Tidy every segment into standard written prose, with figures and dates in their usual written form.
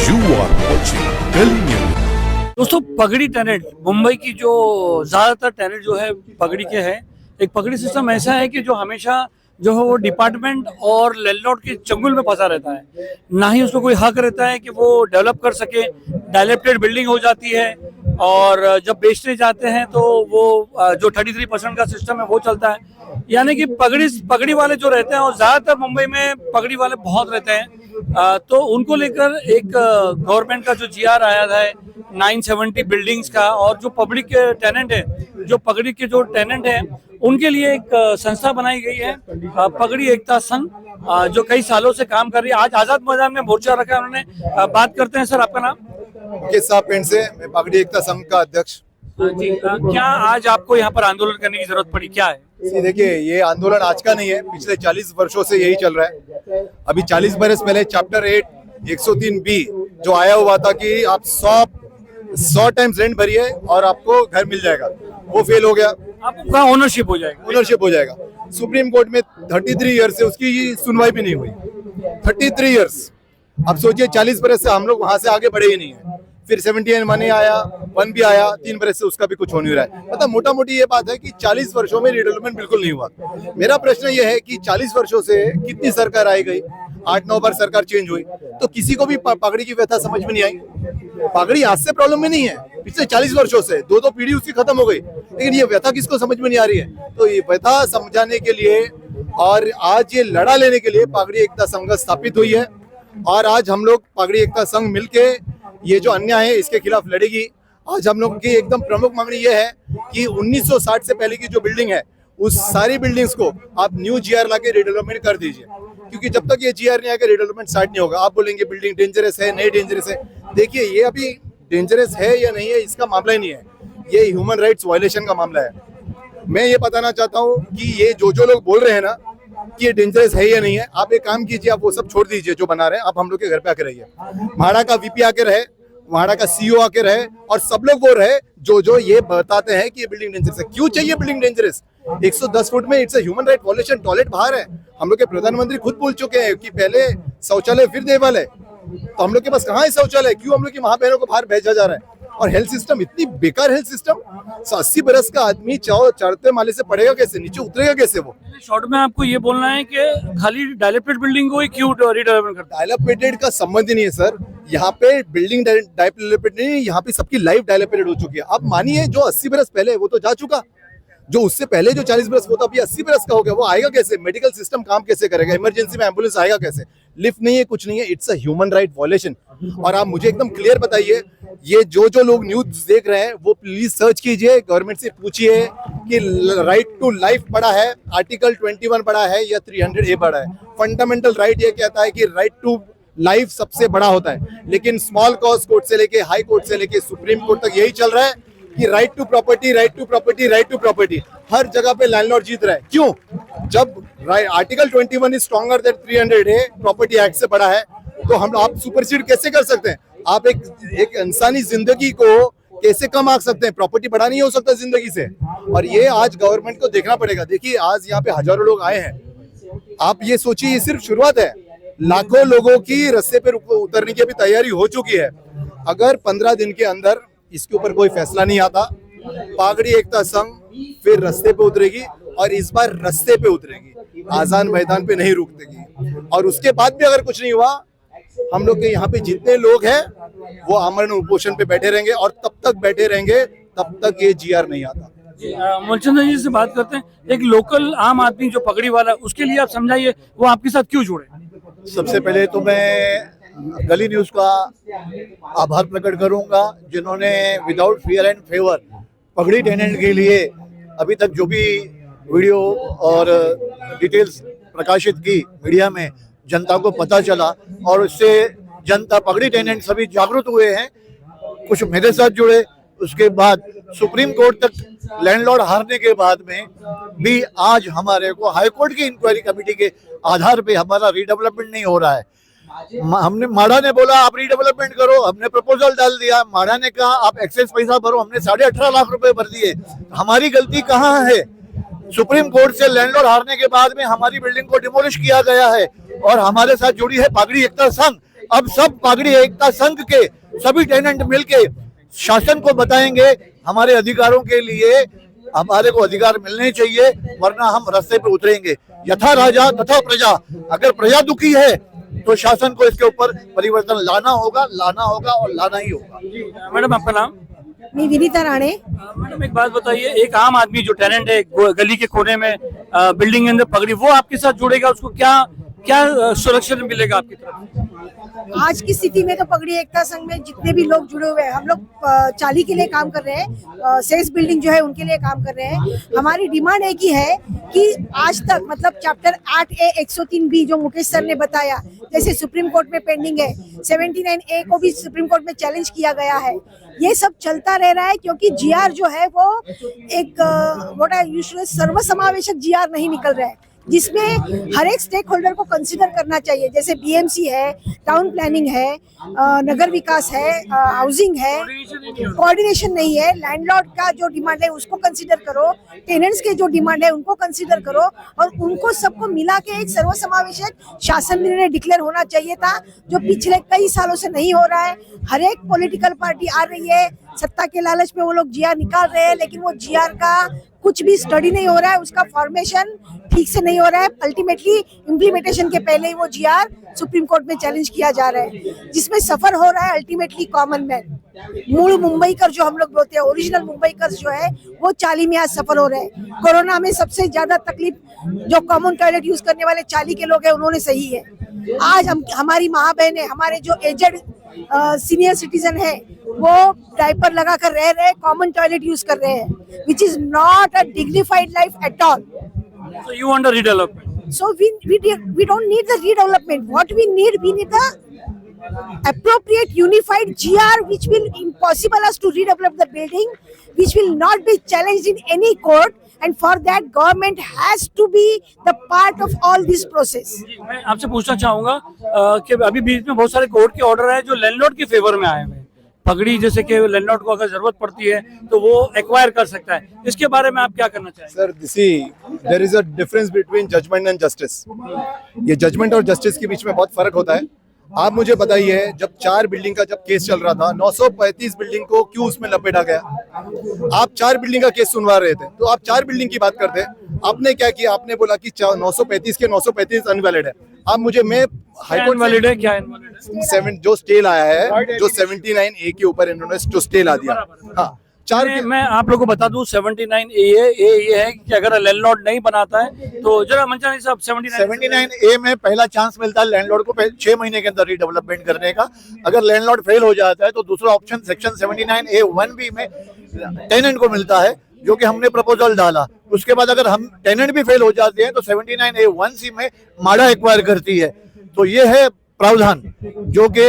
You are watching Delhi News. दोस्तों पगड़ी tenant Mumbai की जो ज़्यादातर टेनेंट जो है पगड़ी के हैं। एक पगड़ी सिस्टम ऐसा है कि जो हमेशा जो है वो डिपार्टमेंट और लैंडलॉर्ड के चंगुल में फंसा रहता है। ना ही उसको कोई हक रहता है कि वो डेवलप कर सके। डायलेप्टेड बिल्डिंग हो जाती है और जब बेचने जाते हैं तो वो जो 33% का सिस्टम है वो चलता है। यानी कि पगड़ी वाले जो रहते हैं और ज़्यादातर मुंबई में पगड़ी वाले बहुत रहते हैं। तो उनको लेकर एक गवर्नमेंट का जो जीआर आया है 970 बिल्डिंग्स का, और जो पब्लिक टेनेंट है, जो पगड़ी के जो टेनेंट हैं उनके लिए एक संस्था बनाई गई है पगड़ी एकता संघ, जो कई सालों से काम कर रही है। आज आजाद मैदान में मोर्चा रखा है उन्होंने। बात करते हैं। सर आपका नाम? के साथ पेंट से मैं पगड़ी एकता संघ का अध्यक्ष। जी, क्या आज आपको यहाँ पर आंदोलन करने की जरूरत पड़ी, क्या है? देखिए, ये आंदोलन आज का नहीं है, पिछले 40 वर्षों से यही चल रहा है। अभी 40 बरस पहले चैप्टर 8 103B जो आया हुआ था कि आप 100 टाइम्स रेंट भरिए और आपको घर मिल जाएगा, वो फेल हो गया। आपका ओनरशिप हो जाएगा। सुप्रीम कोर्ट में 33 ईयर से उसकी सुनवाई भी नहीं हुई। 33 ईयर्स। अब सोचिए 40 बरस से हम लोग वहां से आगे बढ़े ही नहीं है। फिर 79 मनी आया, 1 भी आया, 3 बरस से उसका भी कुछ हो नहीं रहा है। मतलब मोटा मोटी ये बात है कि 40 वर्षों में रिडेवलपमेंट बिल्कुल नहीं हुआ। मेरा प्रश्न ये है कि 40 वर्षों से कितनी सरकार आई गई, 8-9 बार सरकार चेंज हुई, तो किसी को भी पगड़ी की व्यथा समझ में नहीं आई। पगड़ी आज से प्रॉब्लम में नहीं है, पिछले 40 वर्षों से 2 पीढ़ी उसकी खत्म हो गई, लेकिन ये व्यथा किसको समझ में नहीं आ रही है। तो ये व्यथा समझाने के लिए और आज ये लड़ा लेने के लिए पगड़ी एकता संघ स्थापित हुई है। और आज हम लोग पगड़ी एकता संघ मिलके ये जो अन्याय है इसके खिलाफ लड़ेगी। आज हम लोग की एकदम प्रमुख मांगनी ये है कि 1960 से पहले की जो बिल्डिंग है उस सारी बिल्डिंग्स को आप न्यू जीआर लाके रिडेवलपमेंट कर दीजिए, क्योंकि जब तक ये जीआर नहीं आएगा रिडेवलपमेंट स्टार्ट नहीं होगा। आप बोलेंगे बिल्डिंग डेंजरस है, नहीं डेंजरस है। देखिए, ये अभी डेंजरस है या नहीं है इसका मामला ही नहीं है, ये ह्यूमन राइट्स वायलेशन का मामला है। मैं ये बताना चाहता हूँ कि ये जो लोग बोल रहे हैं ना कि ये डेंजरस है या नहीं है, आप एक काम कीजिए, आप वो सब छोड़ दीजिए जो बना रहे हैं। आप हम लोग के घर पे आके रहिए, म्हाडा का वीपी आके रहे, म्हाडा का सीईओ आके रहे, और सब लोग वो रहे जो ये बताते हैं कि ये बिल्डिंग डेंजरस है। क्यों चाहिए बिल्डिंग डेंजरस? 110 फुट में it's a human right violation. Toilet बाहर है। हम लोग के प्रधानमंत्री खुद बोल चुके हैं कि पहले शौचालय फिर देवाल है। तो हम लोग के पास कहाँ है शौचालय? क्यों हम लोग की माँ बहनों को बाहर भेजा जा रहा है? और हेल्थ सिस्टम इतनी बेकार हेल्थ सिस्टम। 80 बरस का आदमी चढ़ते माले से पड़ेगा कैसे, नीचे उतरेगा कैसे? वो शॉर्ट में आपको ये बोलना है कि खाली डायलेप्टेड बिल्डिंग को ही क्यों रिडेवलपमेंट करता है? डायलेप्टेड का संबंध ही नहीं है सर। यहाँ पे बिल्डिंग डायलेप्टेड नहीं, यहाँ पे सबकी लाइफ डायलेप्टेड हो चुकी है। आप मानिए जो 80 बरस पहले वो तो जा चुका, जो उससे पहले जो 40 बरस वो तो अभी 80 बरस का हो गया, वो आएगा कैसे? मेडिकल सिस्टम काम कैसे करेगा? इमरजेंसी में एम्बुलेंस आएगा कैसे? लिफ्ट नहीं है, कुछ नहीं है। It's a human right violation. और आप मुझे एकदम क्लियर बताइए, ये जो लोग न्यूज देख रहे हैं वो प्लीज सर्च कीजिए, गवर्नमेंट से पूछिए कि राइट टू लाइफ पड़ा है, आर्टिकल 21 पड़ा है या 300A पड़ा है। फंडामेंटल राइट ये कहता है कि राइट टू लाइफ सबसे बड़ा होता है, लेकिन स्मॉल कॉज कोर्ट से लेके हाई कोर्ट से लेके सुप्रीम कोर्ट तक यही चल रहा है कि right to property, right to property, right to property. हर जगह पे लैंडलॉर्ड जीत रहा है। क्यों? जब article 21 is stronger than 300A property act से बड़ा है, तो आप सुपरसीड कैसे कर सकते हैं? आप एक इंसानी जिंदगी को कैसे कम आंक सकते हैं? प्रॉपर्टी बड़ा नहीं हो सकता जिंदगी से। और ये आज गवर्नमेंट को देखना पड़ेगा। देखिए, आज यहाँ पे हजारों लोग आए हैं। आप ये सोचिए, ये सिर्फ शुरुआत है। लाखों लोगों की रास्ते पे उतरने की अभी तैयारी हो चुकी है। अगर 15 दिन के अंदर इसके ऊपर कोई फैसला नहीं आता, पगड़ी एकता संघ फिर रास्ते पे उतरेगी, और इस बार रास्ते पे उतरेगी, आजाद मैदान पे नहीं रुकेगी। और उसके बाद भी अगर कुछ नहीं हुआ, हम लोग के यहाँ पे जितने लोग हैं वो आमरण उपोषण पे बैठे रहेंगे, और तब तक बैठे रहेंगे तब तक ये जीआर नहीं आता। मूलचंद जी से बात करते हैं। एक लोकल आम आदमी जो पगड़ी वाला, उसके लिए आप समझाइए वो आपके साथ क्यों जुड़े। सबसे पहले तो मैं दिल्ली न्यूज़ का आभार प्रकट करूंगा, जिन्होंने विदाउट फियर एंड फेवर पगड़ी टेनेंट के लिए अभी तक जो भी वीडियो और डिटेल्स प्रकाशित की मीडिया में, जनता को पता चला, और उससे जनता पगड़ी टेनेंट सभी जागरूक हुए हैं। कुछ मेरे साथ जुड़े, उसके बाद सुप्रीम कोर्ट तक लैंडलॉर्ड हारने के बाद में भी आज हमारे को हाई कोर्ट की इंक्वायरी कमेटी के आधार पे हमारा रीडेवलपमेंट नहीं हो रहा है। हमने म्हाडा ने बोला आप रीडेवलपमेंट करो, हमने प्रपोजल डाल दिया। म्हाडा ने कहा आप एक्सेस पैसा भरो, हमने 18.5 लाख रुपए भर दिए। हमारी गलती कहाँ है? सुप्रीम कोर्ट से लैंडलॉर्ड हारने के बाद में हमारी बिल्डिंग को डिमोलिश किया गया है, और हमारे साथ जुड़ी है पगड़ी एकता संघ। अब सब पगड़ी एकता संघ के सभी टेनेंट मिलके शासन को बताएंगे हमारे अधिकारों के लिए हमारे को अधिकार मिलने चाहिए, वरना हम रास्ते पे उतरेंगे। यथा राजा तथा प्रजा। अगर प्रजा दुखी है तो शासन को इसके ऊपर परिवर्तन लाना होगा और लाना ही होगा। मैडम आपका नाम? मैं विनीता राणे। मैडम एक बात बताइए, एक आम आदमी जो टेनेंट है गली के कोने में बिल्डिंग के अंदर पगड़ी, वो आपके साथ जुड़ेगा, उसको क्या क्या सुरक्षा मिलेगा आपकी तरफ? आज की स्थिति में तो पगड़ी एकता संघ में जितने भी लोग जुड़े हुए हैं, हम लोग चाली के लिए काम कर रहे हैं, सेल्स बिल्डिंग जो है उनके लिए काम कर रहे हैं। हमारी डिमांड एक ही है कि आज तक मतलब चैप्टर 8A 103B जो मुकेश सर ने बताया, जैसे सुप्रीम कोर्ट में पेंडिंग है, 79A को भी सुप्रीम कोर्ट में चैलेंज किया गया है, ये सब चलता रह रहा है क्योंकि जीआर जो है वो एक सर्वसमावेशक जीआर नहीं निकल रहा है, जिसमें हर एक स्टेक होल्डर को कंसीडर करना चाहिए। जैसे बीएमसी है, टाउन प्लानिंग है, नगर विकास है, हाउसिंग है, कोऑर्डिनेशन नहीं है। लैंडलॉर्ड का जो डिमांड है उसको कंसीडर करो, टेनेंट्स के जो डिमांड है उनको कंसीडर करो, और उनको सबको मिला के एक सर्वसमावेशक शासन निर्णय डिक्लेयर होना चाहिए था, जो पिछले कई सालों से नहीं हो रहा है। हर एक पॉलिटिकल पार्टी आ रही है, सत्ता के लालच में वो लोग जीआर निकाल रहे हैं, लेकिन वो जीआर का कुछ भी स्टडी नहीं हो रहा है, उसका फॉर्मेशन ठीक से नहीं हो रहा है। अल्टीमेटली इम्प्लीमेंटेशन के पहले ही वो जीआर सुप्रीम कोर्ट में चैलेंज किया जा रहा है, जिसमें सफर हो रहा है अल्टीमेटली कॉमन मैन। मूल मुंबईकर जो हम लोग बोलते हैं, ओरिजिनल मुंबईकर जो है वो चाली में आज सफर हो रहे हैं। कोरोना में सबसे ज्यादा तकलीफ जो कॉमन टॉयलेट यूज करने वाले चाली के लोग हैं उन्होंने सही है। आज हमारी माँ बहनें, हमारे जो एजेड सीनियर सिटीजन है, वो डायपर लगा कर रह रहे, कॉमन टॉयलेट यूज कर रहे हैं, which is not a dignified life at all. So you want a redevelopment? So we don't need the redevelopment. What we need the appropriate unified GR, which will impossible us to redevelop the building, which will not be challenged in any court, and for that government has to be the part of all this process. मैं आपसे पूछना चाहूंगा कि अभी बीच में बहुत सारे court के ऑर्डर है जो लैंडलॉर्ड के फेवर में आए हुए हैं। पगड़ी जैसे कि लैंडलॉर्ड को अगर जरूरत पड़ती है तो वो एक्वायर कर सकता है, इसके बारे में आप क्या करना चाहेंगे? Sir there is a difference between judgement and justice. ये जजमेंट और जस्टिस के बीच में बहुत फर्क होता है। आप मुझे बताइए, जब 4 बिल्डिंग का जब केस चल रहा था, 935 बिल्डिंग को क्यों उसमें लपेटा गया? आप 4 बिल्डिंग का केस सुनवा रहे थे, तो आप 4 बिल्डिंग की बात करते हैं। आपने क्या किया? आपने बोला कि 935 के 935 अनवैलिड है। आप मुझे, मैं हाईकोर्ट इनवैलिड है, क्या इनवैलिड है? 7 जो स्टे लाया है, जो 79A के ऊपर इन्होंने जो स्टे ला दिया। हाँ, 4 मैं आप लोगों को बता दूं 79A ये है कि अगर लैंडलॉर्ड नहीं बनाता है तो जरा मंचानी साहब 79A में पहला चांस मिलता है लैंडलॉर्ड को 6 महीने के अंदर रीडेवलपमेंट करने का। अगर लैंडलॉर्ड फेल हो जाता है तो दूसरा ऑप्शन सेक्शन 79A1B में टेनेंट को मिलता है, जो कि हमने प्रपोजल डाला। उसके बाद अगर हम टेनेंट भी फेल हो जाते हैं तो 79A1C में माड़ा एक्वायर करती है। तो ये है प्रावधान जो कि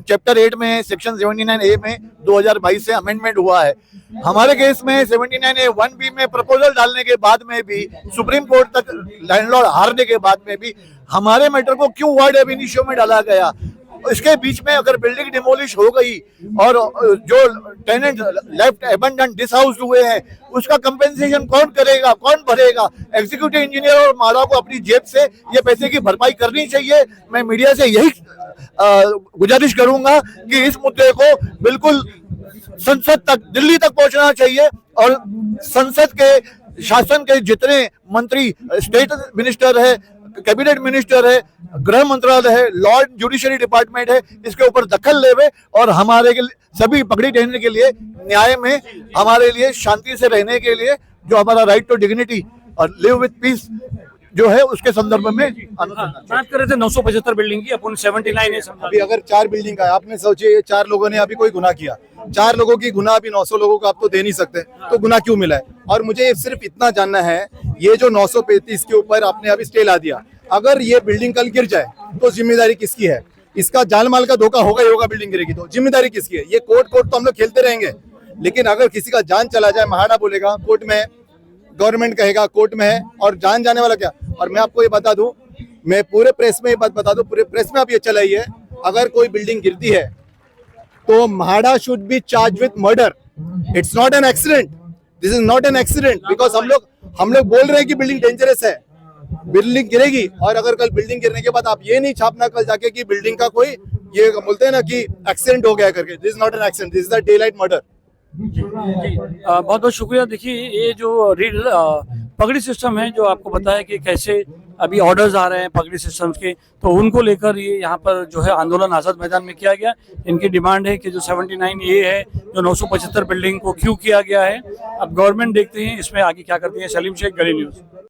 चैप्टर 8 में सेक्शन 79A में 2022 से अमेंडमेंट हुआ है। हमारे केस में 79A1B में प्रपोजल डालने के बाद में भी, सुप्रीम कोर्ट तक लैंडलॉर्ड हारने के बाद में भी, हमारे मैटर को क्यों वर्ड एब इनिशियो में डाला गया? इसके बीच में अगर बिल्डिंग डिमोलिश हो गई और जो टेनेंट लेफ्ट एबंडन डिसहाउस्ड हुए हैं, उसका कंपेंसेशन कौन करेगा, कौन भरेगा? एग्जीक्यूटिव इंजीनियर और माड़ा को अपनी जेब से ये पैसे की भरपाई करनी चाहिए। मैं मीडिया से यही गुजारिश करूंगा कि इस मुद्दे को बिल्कुल संसद तक, दिल्ली तक पहुंचना चाहिए, और संसद के शासन के जितने मंत्री, स्टेट मिनिस्टर है, कैबिनेट मिनिस्टर है, गृह मंत्रालय है, लॉ एंड जुडिशरी डिपार्टमेंट है, इसके ऊपर दखल लेवे और हमारे के सभी पगड़ी टेनेंट के लिए न्याय में, हमारे लिए शांति से रहने के लिए, जो हमारा राइट टू डिग्निटी और लिव विद पीस जो है, उसके संदर्भ में बात कर रहे थे 975 बिल्डिंग की, अपन 79 है। अभी अगर 4 बिल्डिंग का, आपने सोचिए 4 लोगों ने अभी कोई गुनाह किया, 4 लोगों की गुनाह अभी 900 लोगों को आप तो दे नहीं सकते, तो गुनाह क्यों मिला है? और मुझे सिर्फ इतना जानना है, ये जो 935 के ऊपर आपने अभी स्टे ला दिया, अगर ये बिल्डिंग कल गिर जाए तो जिम्मेदारी किसकी है? इसका जान माल का धोखा होगा ही होगा, बिल्डिंग गिरेगी तो जिम्मेदारी किसकी है? ये कोर्ट तो हम लोग खेलते रहेंगे, लेकिन अगर किसी का जान चला जाए, महाड़ा बोलेगा कोर्ट में, गवर्नमेंट कहेगा कोर्ट में है, और जान जाने वाला क्या? और मैं आपको ये बता दूं, मैं पूरे प्रेस में ये बात बता दूं, पूरे प्रेस में आप ये चलाई है, अगर कोई बिल्डिंग गिरती है तो MHADA should be charge with murder. It's not an accident, this is not an accident, because हम लोग बोल रहे हैं कि बिल्डिंग डेंजरस है, बिल्डिंग गिरेगी, और अगर कल बिल्डिंग गिरने के बाद आप ये नहीं छापना कल जाके कि बिल्डिंग का कोई ये बोलते हैं ना कि एक्सीडेंट हो गया करके, this is not an accident, this is the day light murder. बहुत बहुत शुक्रिया। देखिए ये जो पगड़ी सिस्टम है जो आपको बताया कि कैसे अभी ऑर्डर्स आ रहे हैं पगड़ी सिस्टम्स के, तो उनको लेकर ये यहाँ पर जो है आंदोलन आज़ाद मैदान में किया गया। इनकी डिमांड है कि जो 79A है जो 975 बिल्डिंग को क्यों किया गया है, अब गवर्नमेंट देखते हैं इसमें आगे क्या करती है। सलीम शेख, गली न्यूज़।